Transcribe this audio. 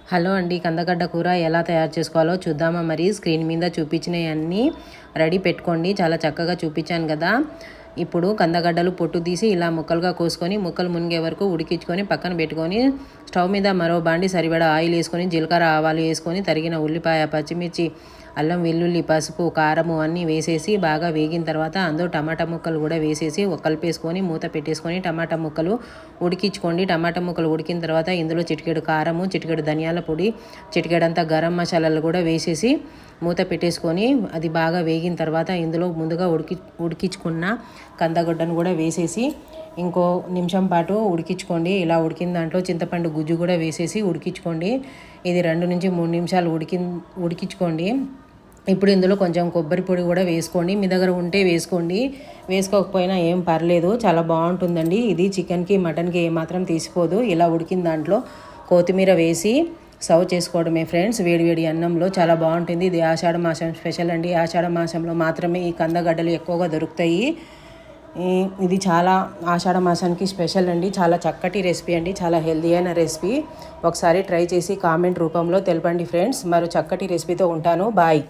Hello అండి, కందగడ్డ కూర ఎలా తయారు చేసుకోవాలో చూద్దామా? మరి స్క్రీన్ మీద చూపించినవన్నీ రెడీ పెట్టుకోండి. చాలా చక్కగా చూపించాను కదా. ఇప్పుడు కందగడ్డలు పొట్టు తీసి ఇలా ముక్కలుగా కోసుకొని ముక్కలు మునిగే వరకు ఉడికించుకొని పక్కన పెట్టుకొని స్టవ్ మీద మరో బాండి సరిపడా ఆయిల్ వేసుకొని జీలకర్ర ఆవాలు వేసుకొని తరిగిన ఉల్లిపాయ, పచ్చిమిర్చి, అల్లం వెల్లుల్లి, పసుపు, కారము అన్నీ వేసేసి బాగా వేగిన తర్వాత అందులో టమాటా ముక్కలు కూడా వేసేసి కలిపేసుకొని మూత పెట్టేసుకొని టమాటా ముక్కలు ఉడికించుకోండి. టమాటా ముక్కలు ఉడికిన తర్వాత ఇందులో చిటికెడు కారము, చిటికెడు ధనియాల పొడి, చిటికెడంతా గరం మసాలాలు కూడా వేసేసి మూత పెట్టేసుకొని అది బాగా వేగిన తర్వాత ఇందులో ముందుగా ఉడికించుకున్న కందగడ్డను కూడా వేసేసి ఇంకో నిమిషం పాటు ఉడికించుకోండి. ఇలా ఉడికిన దాంట్లో చింతపండు గుజ్జు కూడా వేసేసి ఉడికించుకోండి. ఇది 2 నుంచి 3 నిమిషాలు ఉడికించుకోండి. ఇప్పుడు ఇందులో కొంచెం కొబ్బరి పొడి కూడా వేసుకోండి. మీ దగ్గర ఉంటే వేసుకోండి, వేసుకోకపోయినా ఏం పర్లేదు, చాలా బాగుంటుందండి. ఇది చికెన్కి మటన్కి ఏమాత్రం తీసిపోదు. ఇలా ఉడికిన దాంట్లో కొత్తిమీర వేసి సర్వ్ చేసుకోవడమే ఫ్రెండ్స్. వేడివేడి అన్నంలో చాలా బాగుంటుంది. ఇది ఆషాఢ మాసం స్పెషల్ అండి. ఆషాఢ మాసంలో మాత్రమే ఈ కందగడ్డలు ఎక్కువగా దొరుకుతాయి. ఇది చాలా ఆషాఢ మాసానికి స్పెషల్ అండి. చాలా చక్కటి రెసిపీ అండి, చాలా హెల్దీ అయిన రెసిపీ. ఒకసారి ట్రై చేసి కామెంట్ రూపంలో తెలపండి ఫ్రెండ్స్. మరో చక్కటి రెసిపీతో ఉంటాను. బాయ్.